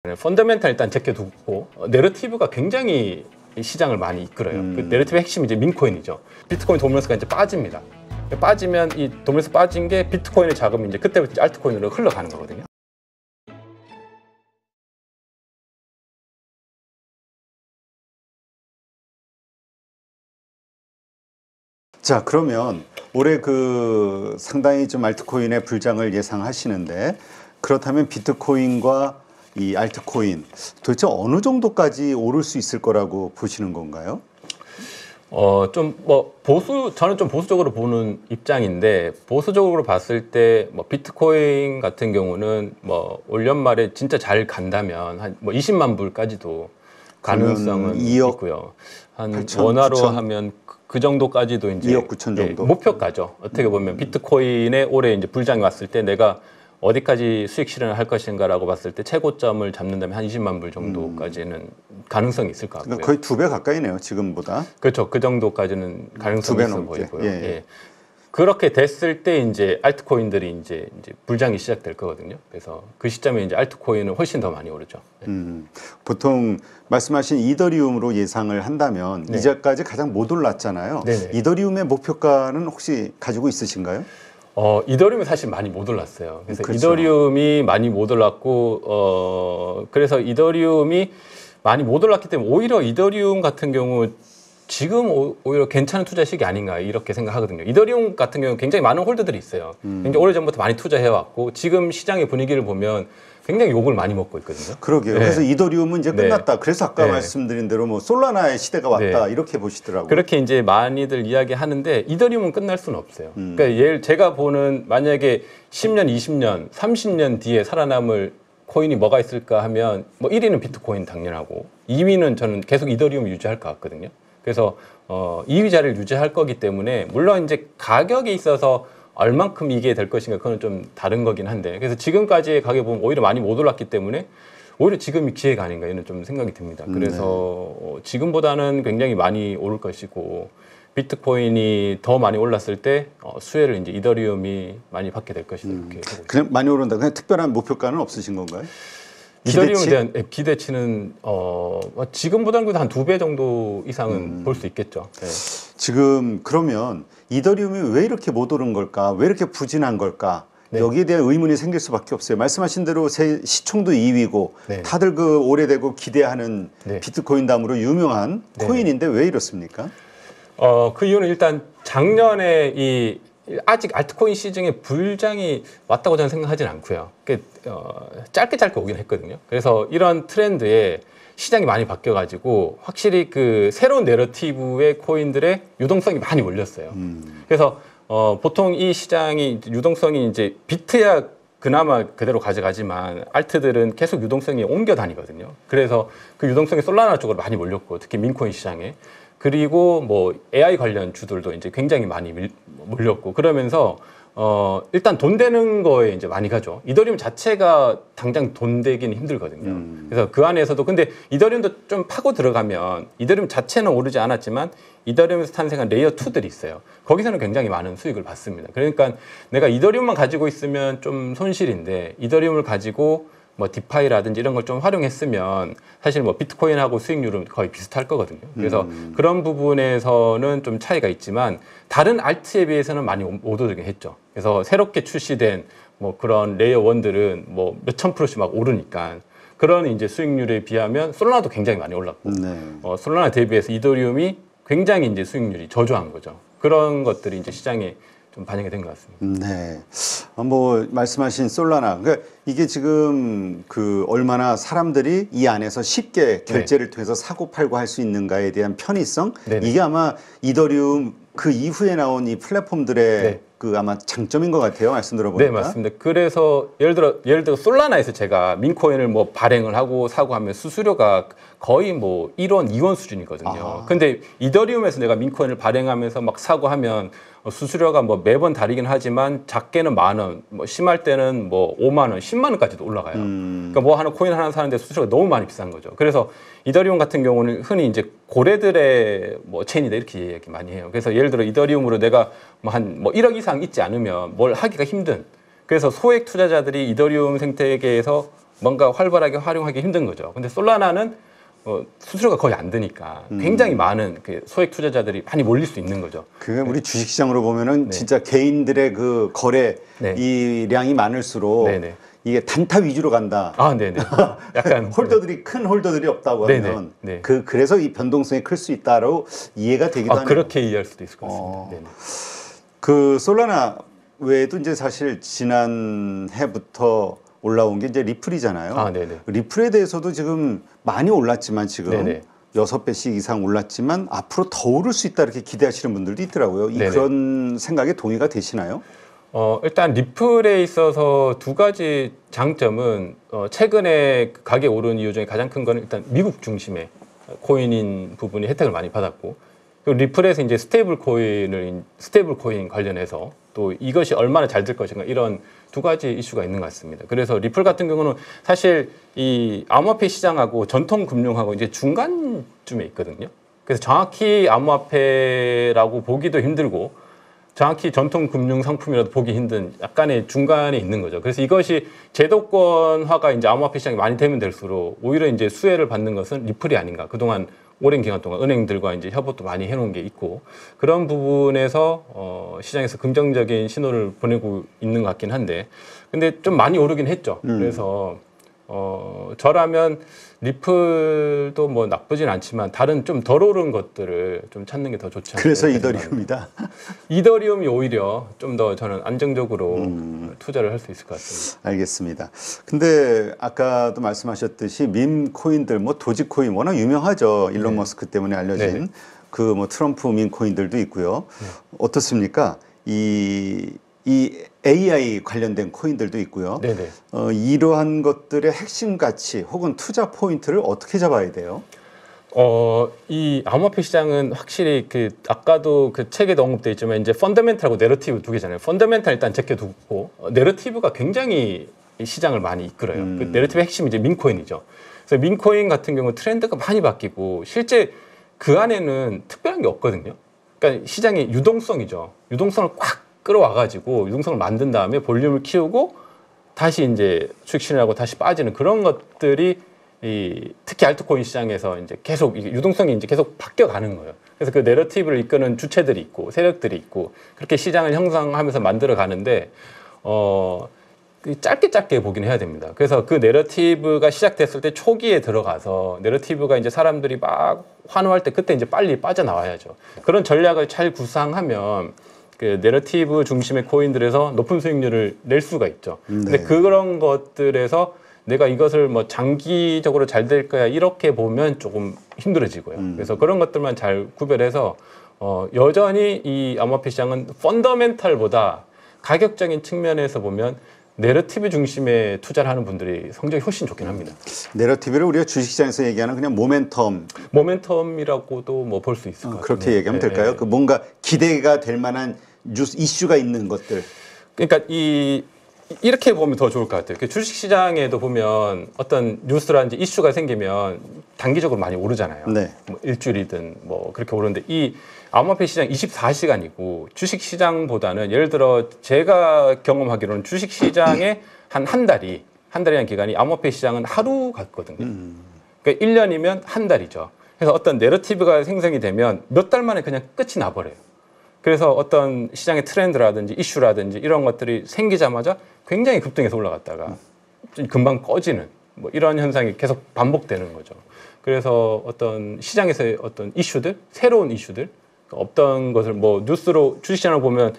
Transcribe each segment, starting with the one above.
펀더멘탈 일단 제껴두고 내러티브가 굉장히 시장을 많이 이끌어요. 그 내러티브 핵심이 이제 민코인이죠. 비트코인 도미넌스가 이제 빠집니다. 빠지면 이 도미넌스 빠진 게 비트코인의 자금이 이제 그때부터 이제 알트코인으로 흘러가는 거거든요. 자, 그러면 올해 그 상당히 좀 알트코인의 불장을 예상하시는데, 그렇다면 비트코인과 이 알트코인 도대체 어느 정도까지 오를 수 있을 거라고 보시는 건가요? 좀 뭐 저는 좀 보수적으로 보는 입장인데, 보수적으로 봤을 때 뭐 비트코인 같은 경우는 뭐 올 연말에 진짜 잘 간다면 한 뭐 20만 불까지도 가능성은 2억 있고요. 한 8천, 원화로 9천? 하면 그 정도까지도 이제 2억 9천 정도? 목표가죠. 어떻게 보면 비트코인에 올해 이제 불장이 왔을 때 내가 어디까지 수익 실현을 할 것인가라고 봤을 때 최고점을 잡는다면 한 20만 불 정도까지는 가능성이 있을 것 같고요. 그러니까 거의 2배 가까이네요, 지금보다. 그렇죠. 그 정도까지는 가능성이 있어 넘게. 보이고요. 예. 예. 그렇게 됐을 때 이제 알트코인들이 이제 불장이 시작될 거거든요. 그래서 그 시점에 이제 알트코인은 훨씬 더 많이 오르죠. 보통 말씀하신 이더리움으로 예상을 한다면 네. 이제까지 가장 못 올랐잖아요. 네네. 이더리움의 목표가는 혹시 가지고 있으신가요? 이더리움이 사실 많이 못 올랐어요. 그래서 그렇죠. 이더리움이 많이 못 올랐고, 그래서 이더리움이 많이 못 올랐기 때문에 오히려 이더리움 같은 경우 지금 오히려 괜찮은 투자 시기 아닌가 이렇게 생각하거든요. 이더리움 같은 경우는 굉장히 많은 홀더들이 있어요. 굉장히 오래전부터 많이 투자해왔고 지금 시장의 분위기를 보면 굉장히 욕을 많이 먹고 있거든요. 그러게요. 네. 그래서 이더리움은 이제 네. 끝났다. 그래서 아까 네. 말씀드린 대로 뭐 솔라나의 시대가 왔다. 네. 이렇게 보시더라고요. 그렇게 이제 많이들 이야기하는데 이더리움은 끝날 수는 없어요. 그러니까 제가 보는 만약에 10년, 20년, 30년 뒤에 살아남을 코인이 뭐가 있을까 하면 뭐 1위는 비트코인 당연하고 2위는 저는 계속 이더리움을 유지할 것 같거든요. 그래서 2위 자리를 유지할 거기 때문에 물론 이제 가격에 있어서 얼만큼 이게 될 것인가 그건 좀 다른 거긴 한데 그래서 지금까지의 가격 보면 오히려 많이 못 올랐기 때문에 오히려 지금이 기회가 아닌가 이런 좀 생각이 듭니다. 그래서 지금보다는 굉장히 많이 오를 것이고 비트코인이 더 많이 올랐을 때 수혜를 이제 이더리움이 많이 받게 될 것이다 이렇게 보고 있습니다. 그냥 많이 오른다. 그냥 특별한 목표가는 없으신 건가요? 이더리움에 대한 기대치는 지금보다는 그래도 한 2배 정도 이상은 볼 수 있겠죠. 네. 지금 그러면 이더리움이 왜 이렇게 못 오른 걸까? 왜 이렇게 부진한 걸까? 네. 여기에 대한 의문이 생길 수밖에 없어요. 말씀하신 대로 시총도 2위고 네. 다들 그 오래되고 기대하는 네. 비트코인 다음으로 유명한 네. 코인인데 왜 이렇습니까? 그 이유는 일단 작년에 아직 알트코인 시장에 불장이 왔다고 저는 생각하지는 않고요. 짧게 오긴 했거든요. 그래서 이런 트렌드에 시장이 많이 바뀌어가지고 확실히 그 새로운 내러티브의 코인들의 유동성이 많이 몰렸어요. 그래서 보통 이 시장이 유동성이 이제 비트야 그나마 그대로 가져가지만 알트들은 계속 유동성이 옮겨 다니거든요. 그래서 그 유동성이 솔라나 쪽으로 많이 몰렸고 특히 민코인 시장에 그리고 뭐 AI 관련 주들도 이제 굉장히 많이 몰렸고 그러면서 일단 돈 되는 거에 이제 많이 가죠. 이더리움 자체가 당장 돈 되기는 힘들거든요. 그래서 그 안에서도 근데 이더리움도 좀 파고 들어가면 이더리움 자체는 오르지 않았지만 이더리움에서 탄생한 레이어 2들이 있어요. 거기서는 굉장히 많은 수익을 받습니다. 그러니까 내가 이더리움만 가지고 있으면 좀 손실인데 이더리움을 가지고 뭐 디파이라든지 이런 걸 좀 활용했으면 사실 뭐 비트코인하고 수익률은 거의 비슷할 거거든요. 그래서 그런 부분에서는 좀 차이가 있지만 다른 알트에 비해서는 많이 못 오르게 했죠. 그래서 새롭게 출시된 뭐 그런 레이어 1들은 뭐 몇천 %씩 막 오르니까 그런 이제 수익률에 비하면 솔라나도 굉장히 많이 올랐고 솔라나 대비해서 이더리움이 굉장히 이제 수익률이 저조한 거죠. 그런 것들이 이제 시장에 좀 반영이 된 것 같습니다. 네. 뭐 말씀하신 솔라나, 그러니까 이게 지금 그 얼마나 사람들이 이 안에서 쉽게 결제를 통해서 사고 팔고 할 수 있는가에 대한 편의성, 네네. 이게 아마 이더리움 그 이후에 나온 이 플랫폼들의 네. 그 아마 장점인 것 같아요. 말씀 들어보니까. 네, 맞습니다. 그래서 예를 들어 솔라나에서 제가 민코인을 뭐 발행을 하고 사고 하면 수수료가 거의 뭐 1원, 2원 수준이거든요. 근데 이더리움에서 내가 민코인을 발행하면서 막 사고 하면 수수료가 뭐 매번 다르긴 하지만 작게는 10,000원, 뭐 심할 때는 뭐 50,000원, 100,000원까지도 올라가요. 그러니까 뭐 하나 코인 하나 사는데 수수료가 너무 많이 비싼 거죠. 그래서 이더리움 같은 경우는 흔히 이제 고래들의 뭐 체인이다 이렇게 얘기 많이 해요. 그래서 예를 들어 이더리움으로 내가 뭐 한 1억 이상 있지 않으면 뭘 하기가 힘든. 그래서 소액 투자자들이 이더리움 생태계에서 뭔가 활발하게 활용하기 힘든 거죠. 근데 솔라나는 수수료가 거의 안 드니까 굉장히 많은 그 소액 투자자들이 많이 몰릴 수 있는 거죠. 그게 우리 주식시장으로 보면은 네. 진짜 개인들의 그 거래 네. 이 량이 많을수록 네네. 이게 단타 위주로 간다. 아, 네네. 약간 홀더들이 큰 홀더들이 없다고 네네. 하면 네. 그래서 이 변동성이 클 수 있다로 이해가 되기도 하네요. 그렇게 이해할 수도 있을 것 같습니다. 네네. 그 솔라나 외에도 이제 사실 지난 해부터 올라온 게 이제 리플이잖아요. 아, 네네. 리플에 대해서도 지금 많이 올랐지만 지금 네네. 6배씩 이상 올랐지만 앞으로 더 오를 수 있다 이렇게 기대하시는 분들도 있더라고요. 네네. 그런 생각에 동의가 되시나요? 일단 리플에 있어서 두 가지 장점은 최근에 가격 오른 이유 중에 가장 큰 거는 일단 미국 중심의 코인인 부분이 혜택을 많이 받았고, 그리고 리플에서 이제 스테이블 코인 관련해서 또 이것이 얼마나 잘 될 것인가 이런 두 가지 이슈가 있는 것 같습니다. 그래서 리플 같은 경우는 사실 이 암호화폐 시장하고 전통 금융하고 이제 중간쯤에 있거든요. 그래서 정확히 암호화폐라고 보기도 힘들고 정확히 전통 금융 상품이라도 보기 힘든 약간의 중간에 있는 거죠. 그래서 이것이 제도권화가 이제 암호화폐 시장이 많이 되면 될수록 오히려 이제 수혜를 받는 것은 리플이 아닌가. 그동안 오랜 기간 동안 은행들과 이제 협업도 많이 해놓은 게 있고 그런 부분에서 시장에서 긍정적인 신호를 보내고 있는 것 같긴 한데 근데 좀 많이 오르긴 했죠. 그래서 저라면 리플도 뭐 나쁘진 않지만 다른 좀 덜 오른 것들을 좀 찾는 게 더 좋지 않을까. 그래서 이더리움이다. 이더리움이 오히려 좀 더 저는 안정적으로 투자를 할 수 있을 것 같습니다. 알겠습니다. 근데 아까도 말씀하셨듯이 밈 코인들 뭐 도지코인 워낙 유명하죠. 일론 머스크 때문에 알려진 네네. 그 뭐 트럼프 밈 코인들도 있고요. 어떻습니까? 이 AI 관련된 코인들도 있고요. 네네. 이러한 것들의 핵심 가치 혹은 투자 포인트를 어떻게 잡아야 돼요? 이 암호화폐 시장은 확실히 그 아까도 그 책에도 언급돼 있지만 이제 펀더멘탈하고 내러티브 두 개잖아요. 펀더멘탈 일단 제껴두고 내러티브가 굉장히 이 시장을 많이 이끌어요. 그 내러티브의 핵심이 이제 민코인이죠. 그래서 민코인 같은 경우 트렌드가 많이 바뀌고 실제 그 안에는 특별한 게 없거든요. 그러니까 시장의 유동성이죠. 유동성을 꽉 끌어와가지고 유동성을 만든 다음에 볼륨을 키우고 다시 이제 수익 실현하고 다시 빠지는 그런 것들이 특히 알트코인 시장에서 이제 계속 이게 유동성이 이제 계속 바뀌어가는 거예요. 그래서 그 내러티브를 이끄는 주체들이 있고 세력들이 있고 그렇게 시장을 형성하면서 만들어 가는데 짧게 보긴 해야 됩니다. 그래서 그 내러티브가 시작됐을 때 초기에 들어가서 내러티브가 이제 사람들이 막 환호할 때 그때 이제 빨리 빠져나와야죠. 그런 전략을 잘 구상하면 그 내러티브 중심의 코인들에서 높은 수익률을 낼 수가 있죠. 근데 그런 것들에서 내가 이것을 뭐 장기적으로 잘 될 거야 이렇게 보면 조금 힘들어지고요. 그래서 그런 것들만 잘 구별해서 여전히 이 암호화폐 시장은 펀더멘탈보다 가격적인 측면에서 보면 내러티브 중심의 투자를 하는 분들이 성적이 훨씬 좋긴 합니다. 내러티브를 우리가 주식시장에서 얘기하는 그냥 모멘텀이라고도 뭐 볼 수 있을 것 같아요. 그렇게 얘기하면 될까요? 그 뭔가 기대가 될 만한 뉴스 이슈가 있는 것들. 그러니까 이렇게 보면 더 좋을 것 같아요. 주식시장에도 보면 어떤 뉴스라든지 이슈가 생기면 단기적으로 많이 오르잖아요. 네. 뭐 일주일이든 뭐 그렇게 오르는데 이 암호화폐 시장 24시간이고 주식시장보다는 예를 들어 제가 경험하기로는 주식시장의 한 달이라는 기간이 암호화폐 시장은 하루 같거든요. 그러니까 1년이면 한 달이죠. 그래서 어떤 내러티브가 생성이 되면 몇 달 만에 그냥 끝이 나버려요. 그래서 어떤 시장의 트렌드라든지 이슈라든지 이런 것들이 생기자마자 굉장히 급등해서 올라갔다가 금방 꺼지는 뭐 이런 현상이 계속 반복되는 거죠. 그래서 어떤 시장에서의 어떤 이슈들, 새로운 이슈들, 없던 것을 뭐 뉴스로 주식시장을 보면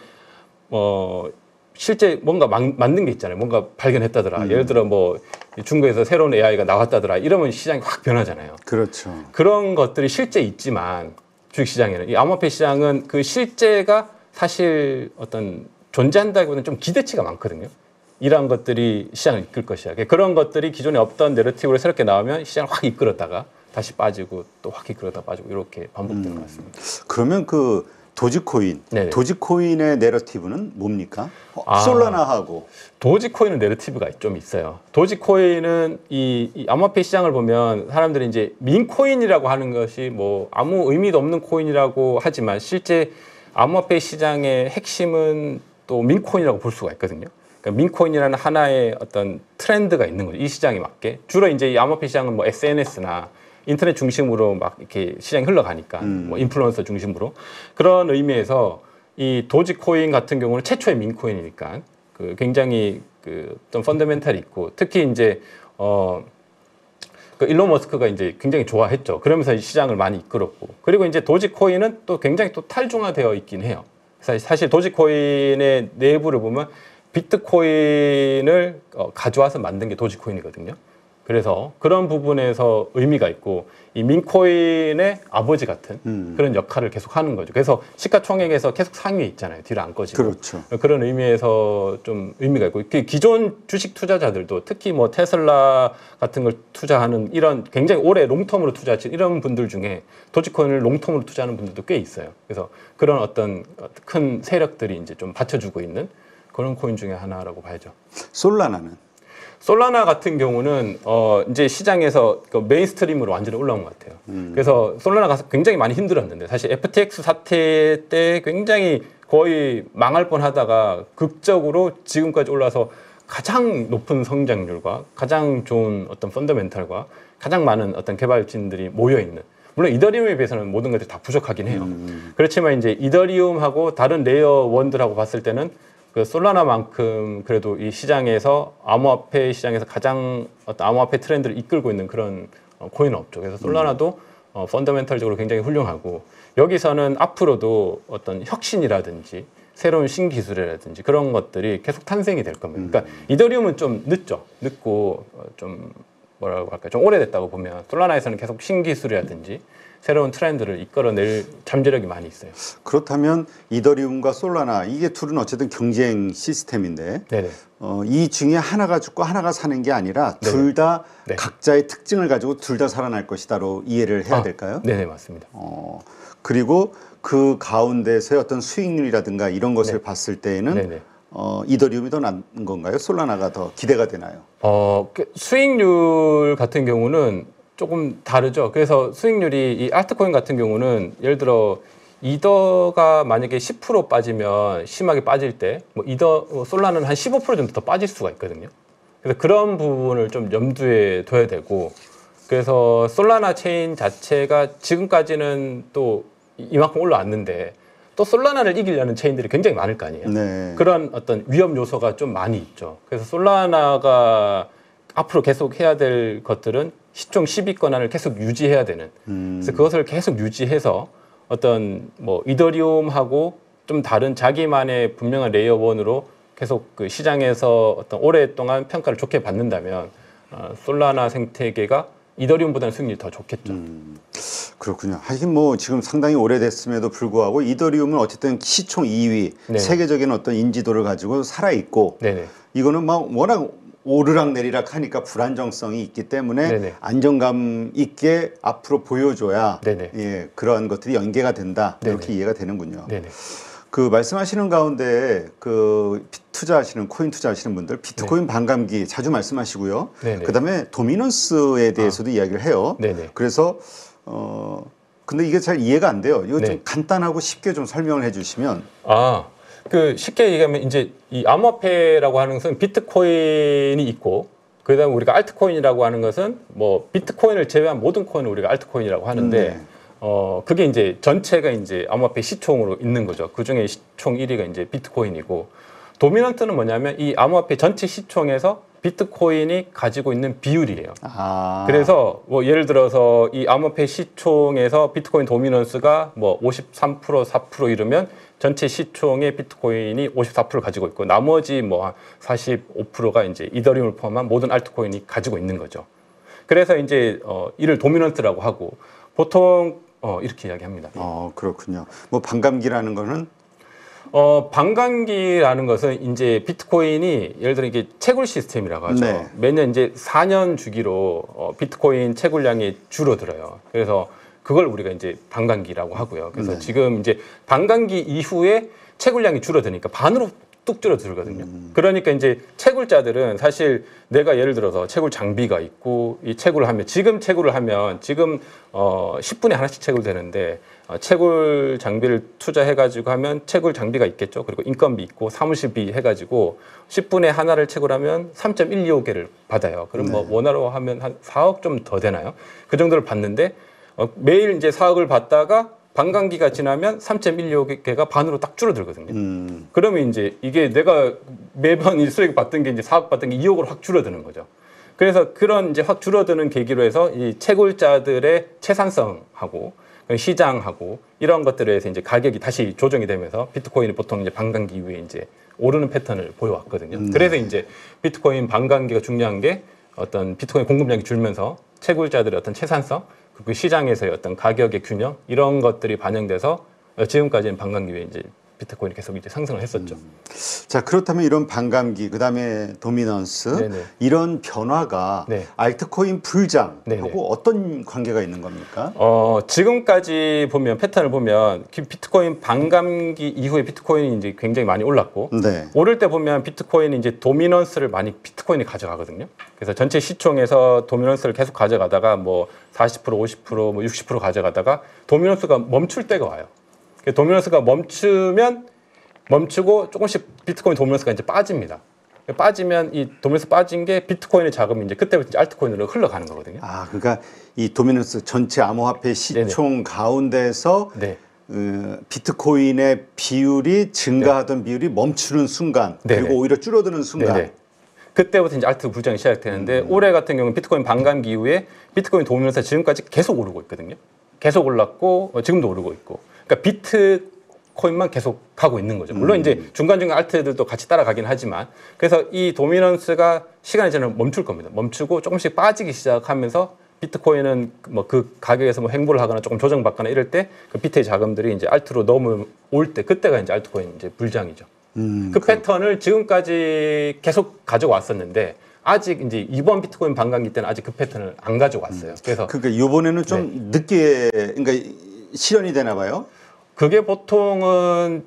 실제 뭔가 만든 게 있잖아요. 뭔가 발견했다더라. 예를 들어 뭐 중국에서 새로운 AI가 나왔다더라. 이러면 시장이 확 변하잖아요. 그렇죠. 그런 것들이 실제 있지만 주식시장에는 이 암호화폐 시장은 그 실제가 사실 어떤 존재한다기보다는 좀 기대치가 많거든요. 이러한 것들이 시장을 이끌 것이야. 그런 것들이 기존에 없던 내러티브로 새롭게 나오면 시장을 확 이끌었다가 다시 빠지고 또 확 이끌었다 빠지고 이렇게 반복되는 것 같습니다. 그러면 그 도지코인, 네네. 도지코인의 내러티브는 뭡니까? 솔라나하고 도지코인은 내러티브가 좀 있어요. 도지코인은 이 암호화폐 시장을 보면 사람들이 이제 민코인이라고 하는 것이 뭐 아무 의미도 없는 코인이라고 하지만 실제 암호화폐 시장의 핵심은 또 민코인이라고 볼 수가 있거든요. 그러니까 민코인이라는 하나의 어떤 트렌드가 있는 거죠. 이 시장에 맞게. 주로 이제 이 암호화폐 시장은 뭐 SNS나 인터넷 중심으로 막 이렇게 시장이 흘러가니까 뭐 인플루언서 중심으로 그런 의미에서 이 도지코인 같은 경우는 최초의 민코인이니까 그 굉장히 그 어떤 펀더멘탈이 있고 특히 이제 그 일론 머스크가 이제 굉장히 좋아했죠. 그러면서 이 시장을 많이 이끌었고 그리고 이제 도지코인은 또 굉장히 또 탈중화되어 있긴 해요. 사실 도지코인의 내부를 보면 비트코인을 가져와서 만든 게 도지코인이거든요. 그래서 그런 부분에서 의미가 있고 이 민코인의 아버지 같은 그런 역할을 계속 하는 거죠. 그래서 시가총액에서 계속 상위에 있잖아요. 뒤로 안 꺼지고. 그렇죠. 그런 의미에서 좀 의미가 있고 기존 주식 투자자들도 특히 뭐 테슬라 같은 걸 투자하는 이런 굉장히 오래 롱텀으로 투자하신 이런 분들 중에 도지코인을 롱텀으로 투자하는 분들도 꽤 있어요. 그래서 그런 어떤 큰 세력들이 이제 좀 받쳐주고 있는 그런 코인 중에 하나라고 봐야죠. 솔라나는? 솔라나 같은 경우는 이제 시장에서 그 메인스트림으로 완전히 올라온 것 같아요. 그래서 솔라나가 굉장히 많이 힘들었는데 사실 FTX 사태 때 굉장히 거의 망할 뻔하다가 극적으로 지금까지 올라서 가장 높은 성장률과 가장 좋은 어떤 펀더멘탈과 가장 많은 어떤 개발진들이 모여 있는. 물론 이더리움에 비해서는 모든 것들이 다 부족하긴 해요. 그렇지만 이제 이더리움하고 다른 레이어 원들하고 봤을 때는 그 솔라나만큼 그래도 이 시장에서 암호화폐 시장에서 가장 어떤 암호화폐 트렌드를 이끌고 있는 그런 코인은 없죠. 그래서 솔라나도 펀더멘털적으로 굉장히 훌륭하고 여기서는 앞으로도 어떤 혁신이라든지 새로운 신기술이라든지 그런 것들이 계속 탄생이 될 겁니다. 그러니까 이더리움은 좀 늦고 좀 뭐라고 할까요? 좀 오래됐다고 보면 솔라나에서는 계속 신기술이라든지 새로운 트렌드를 이끌어낼 잠재력이 많이 있어요. 그렇다면 이더리움과 솔라나 이게 둘은 어쨌든 경쟁 시스템인데 이 중에 하나가 죽고 하나가 사는 게 아니라 둘 다 각자의 특징을 가지고 둘 다 살아날 것이다로 이해를 해야 될까요? 네, 맞습니다. 그리고 그 가운데서의 어떤 수익률이라든가 이런 것을 봤을 때에는 이더리움이 더 나은 건가요? 솔라나가 더 기대가 되나요? 수익률 같은 경우는 조금 다르죠. 그래서 수익률이 이 알트코인 같은 경우는 예를 들어 이더가 만약에 10% 빠지면 심하게 빠질 때 뭐 솔라는 한 15% 정도 더 빠질 수가 있거든요. 그래서 그런 부분을 좀 염두에 둬야 되고 그래서 솔라나 체인 자체가 지금까지는 또 이만큼 올라왔는데 또 솔라나를 이기려는 체인들이 굉장히 많을 거 아니에요. 그런 어떤 위험 요소가 좀 많이 있죠. 그래서 솔라나가 앞으로 계속 해야 될 것들은 시총 10위권안을 계속 유지해야 되는. 그래서 그것을 계속 유지해서 어떤 뭐 이더리움하고 좀 다른 자기만의 분명한 레이어 원으로 계속 그 시장에서 어떤 오랫동안 평가를 좋게 받는다면 솔라나 생태계가 이더리움보다는 수익률이 더 좋겠죠. 그렇군요. 하긴 뭐 지금 상당히 오래됐음에도 불구하고 이더리움은 어쨌든 시총 2위, 세계적인 어떤 인지도를 가지고 살아있고 이거는 막 워낙 오르락 내리락 하니까 불안정성이 있기 때문에 안정감 있게 앞으로 보여줘야 그러한 것들이 연계가 된다. 이렇게 이해가 되는군요. 그 말씀하시는 가운데 그 투자하시는 코인 투자하시는 분들 비트코인 반감기 자주 말씀하시고요. 그다음에 도미넌스에 대해서도 이야기를 해요. 그래서 근데 이게 잘 이해가 안 돼요. 이거 좀 간단하고 쉽게 좀 설명을 해주시면. 그 쉽게 얘기하면 이제 이 암호화폐라고 하는 것은 비트코인이 있고 그다음에 우리가 알트코인이라고 하는 것은 뭐 비트코인을 제외한 모든 코인을 우리가 알트코인이라고 하는데 그게 이제 전체가 이제 암호화폐 시총으로 있는 거죠. 그 중에 시총 1위가 이제 비트코인이고 도미넌트는 뭐냐면 이 암호화폐 전체 시총에서 비트코인이 가지고 있는 비율이에요. 그래서 뭐 예를 들어서 이 암호화폐 시총에서 비트코인 도미넌스가 뭐 53%, 4% 이르면 전체 시총의 비트코인이 54%를 가지고 있고 나머지 뭐 45%가 이제 이더리움을 포함한 모든 알트코인이 가지고 있는 거죠. 그래서 이제 이를 도미넌트라고 하고 보통 이렇게 이야기합니다. 그렇군요. 뭐 반감기라는 거는 반감기라는 것은 이제 비트코인이 예를 들어 이게 채굴 시스템이라고 하죠. 매년 이제 4년 주기로 비트코인 채굴량이 줄어들어요. 그래서 그걸 우리가 이제 반감기라고 하고요. 그래서 지금 이제 반감기 이후에 채굴량이 줄어드니까 반으로 뚝 줄어들거든요. 그러니까 이제 채굴자들은 사실 내가 예를 들어서 채굴 장비가 있고 이 채굴을 하면 지금 10분에 하나씩 채굴되는데 채굴 장비를 투자해가지고 하면 채굴 장비가 있겠죠. 그리고 인건비 있고 사무실비 해가지고 10분에 하나를 채굴하면 3.125개를 받아요. 그럼 뭐 원화로 하면 한 4억 좀 더 되나요? 그 정도를 받는데 매일 이제 4억을 받다가 반감기가 지나면 3.125개가 반으로 딱 줄어들거든요. 그러면 이제 이게 내가 매번 이 수익 받던 게 이제 4억 받던 게 2억으로 확 줄어드는 거죠. 그래서 그런 이제 확 줄어드는 계기로 해서 이 채굴자들의 채산성하고 시장하고 이런 것들에 대해서 이제 가격이 다시 조정이 되면서 비트코인이 보통 이제 반감기 이후에 이제 오르는 패턴을 보여왔거든요. 그래서 이제 비트코인 반감기가 중요한 게 어떤 비트코인 공급량이 줄면서 채굴자들의 어떤 채산성 그 시장에서의 어떤 가격의 균형 이런 것들이 반영돼서 지금까지는 반감기 후에 이제 비트코인이 계속 이제 상승을 했었죠. 자, 그렇다면 이런 반감기, 그다음에 도미넌스 네네. 이런 변화가 네. 알트코인 불장하고 네네. 어떤 관계가 있는 겁니까? 지금까지 보면 패턴을 보면 비트코인 반감기 이후에 비트코인이 이제 굉장히 많이 올랐고 네. 오를 때 보면 비트코인이 이제 도미넌스를 많이 비트코인이 가져가거든요. 그래서 전체 시총에서 도미넌스를 계속 가져가다가 뭐 40%, 50%, 뭐 60% 가져가다가 도미넌스가 멈출 때가 와요. 도미넌스가 멈추고 조금씩 비트코인 도미넌스가 이제 빠집니다. 빠지면 이 도미넌스 빠진 게 비트코인의 자금이 이제 그때부터 이제 알트코인으로 흘러가는 거거든요. 아, 그러니까 이 도미넌스 전체 암호화폐 시총 가운데서 네. 비트코인의 비율이 증가하던 비율이 멈추는 순간 네네. 그리고 오히려 줄어드는 순간 네네. 그때부터 이제 알트 불장이 시작되는데 올해 같은 경우는 비트코인 반감기 이후에 비트코인 도미넌스가 지금까지 계속 오르고 있거든요. 계속 올랐고 지금도 오르고 있고. 그러니까 비트코인만 계속 가고 있는 거죠. 물론 이제 중간중간 알트들도 같이 따라가긴 하지만 그래서 이 도미넌스가 시간이 지나면 멈출 겁니다. 멈추고 조금씩 빠지기 시작하면서 비트코인은 뭐 그 가격에서 뭐 횡보를 하거나 조금 조정받거나 이럴 때 그 비트의 자금들이 이제 알트로 넘어올 때 그때가 이제 알트코인 이제 불장이죠. 그 패턴을 지금까지 계속 가져왔었는데 아직 이제 이번 비트코인 반감기 때는 아직 그 패턴을 안 가져왔어요. 그래서 그러니까 이번에는 좀 늦게 그러니까 실현이 되나 봐요. 그게 보통은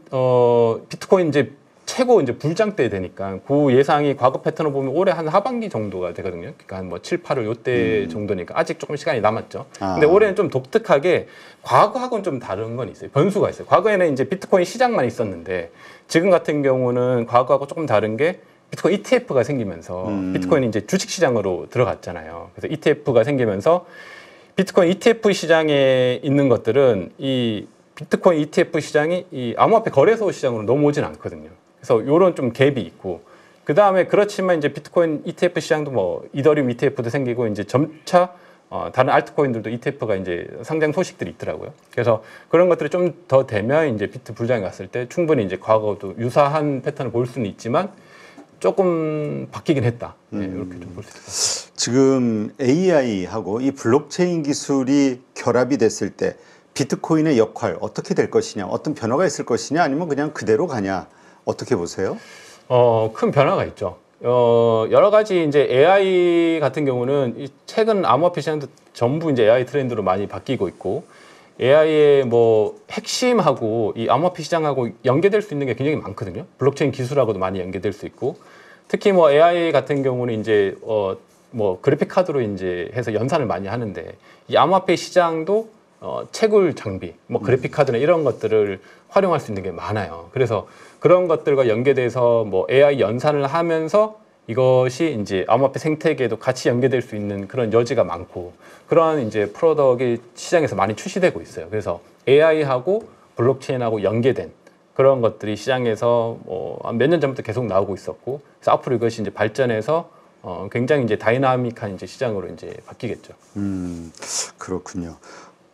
비트코인 이제 최고 이제 불장 때 되니까 그 예상이 과거 패턴을 보면 올해 한 하반기 정도가 되거든요. 그러니까 한 뭐 7, 8월 요때 정도니까 아직 조금 시간이 남았죠. 근데 올해는 좀 독특하게 과거하고는 좀 다른 건 있어요. 변수가 있어요. 과거에는 이제 비트코인 시장만 있었는데 지금 같은 경우는 과거하고 조금 다른 게 비트코인 ETF가 생기면서 비트코인이 이제 주식 시장으로 들어갔잖아요. 그래서 ETF가 생기면서 비트코인 ETF 시장에 있는 것들은 이 비트코인 ETF 시장이 이 암호화폐 거래소 시장으로 넘어오진 않거든요. 그래서 요런 좀 갭이 있고 그 다음에 그렇지만 이제 비트코인 ETF 시장도 뭐 이더리움 ETF도 생기고 이제 점차 다른 알트코인들도 ETF가 이제 상장 소식들이 있더라고요. 그래서 그런 것들이 좀 더 되면 이제 비트 불장이 갔을 때 충분히 이제 과거도 유사한 패턴을 볼 수는 있지만 조금 바뀌긴 했다. 네, 이렇게 좀 볼 수 있을 것 같아요. 지금 AI하고 이 블록체인 기술이 결합이 됐을 때 비트코인의 역할 어떻게 될 것이냐, 어떤 변화가 있을 것이냐, 아니면 그냥 그대로 가냐, 어떻게 보세요? 큰 변화가 있죠. 여러 가지 이제 AI 같은 경우는 이 최근 암호화폐 시장도 전부 이제 AI 트렌드로 많이 바뀌고 있고 AI의 뭐 핵심하고 이 암호화폐 시장하고 연계될 수 있는 게 굉장히 많거든요. 블록체인 기술하고도 많이 연계될 수 있고 특히 뭐 AI 같은 경우는 이제 뭐 그래픽 카드로 이제 해서 연산을 많이 하는데 이 암호화폐 시장도 채굴 장비, 뭐 그래픽 카드나 이런 것들을 활용할 수 있는 게 많아요. 그래서 그런 것들과 연계돼서 뭐 AI 연산을 하면서 이것이 이제 암호화폐 생태계에도 같이 연계될 수 있는 그런 여지가 많고 그런 이제 프로덕트이 시장에서 많이 출시되고 있어요. 그래서 AI하고 블록체인하고 연계된 그런 것들이 시장에서 몇 년 전부터 계속 나오고 있었고 그래서 앞으로 이것이 이제 발전해서 굉장히 이제 다이나믹한 이제 시장으로 이제 바뀌겠죠. 그렇군요.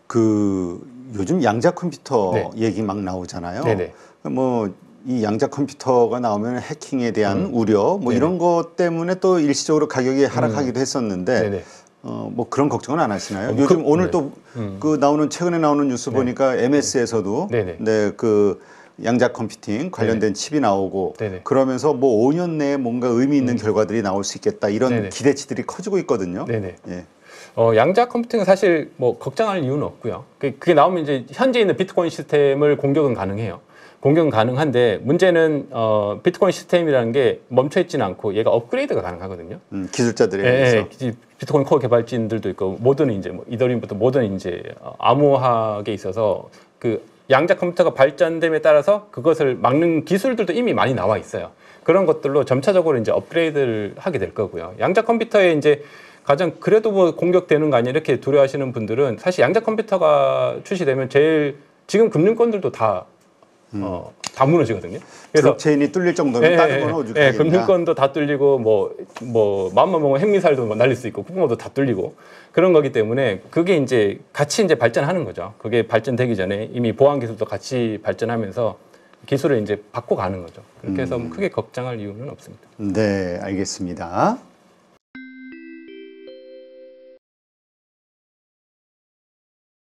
그 요즘 양자 컴퓨터 네. 얘기 막 나오잖아요. 네네. 뭐 이 양자 컴퓨터가 나오면 해킹에 대한 우려 뭐 네네. 이런 것 때문에 또 일시적으로 가격이 하락하기도 했었는데 네네. 뭐 그런 걱정은 안 하시나요? 요즘 오늘 네. 또 그 나오는 최근에 나오는 뉴스 보니까 MS에서도 네네. 네, 그 양자 컴퓨팅 관련된 칩이 나오고 네네. 그러면서 뭐 5년 내에 뭔가 의미 있는 결과들이 나올 수 있겠다 이런 네네. 기대치들이 커지고 있거든요. 네네. 예. 양자 컴퓨팅은 사실 뭐 걱정할 이유는 없고요. 그게 나오면 이제 현재 있는 비트코인 시스템을 공격은 가능해요. 공격은 가능한데 문제는 비트코인 시스템이라는 게 멈춰 있지는 않고 얘가 업그레이드가 가능하거든요. 기술자들에 의해서. 비트코인 코어 개발진들도 있고 모든 이제 뭐 이더리움부터 모든 이제 암호화에 있어서 그 양자 컴퓨터가 발전됨에 따라서 그것을 막는 기술들도 이미 많이 나와 있어요. 그런 것들로 점차적으로 이제 업그레이드를 하게 될 거고요. 양자 컴퓨터에 이제 가장 그래도 뭐 공격되는 거 아니야 이렇게 두려워하시는 분들은 사실 양자 컴퓨터가 출시되면 제일 지금 금융권들도 다 무너지거든요. 그래서 블록체인이 뚫릴 정도면 다른 건 오죽하겠냐. 금융권도 다 뚫리고 뭐 마음만 먹으면 핵미사일도 뭐 날릴 수 있고 쿠팡도 다 뚫리고 그런 거기 때문에 그게 이제 같이 이제 발전하는 거죠. 그게 발전되기 전에 이미 보안 기술도 같이 발전하면서 기술을 이제 바꿔가는 거죠. 그렇게 해서 크게 걱정할 이유는 없습니다. 네, 알겠습니다.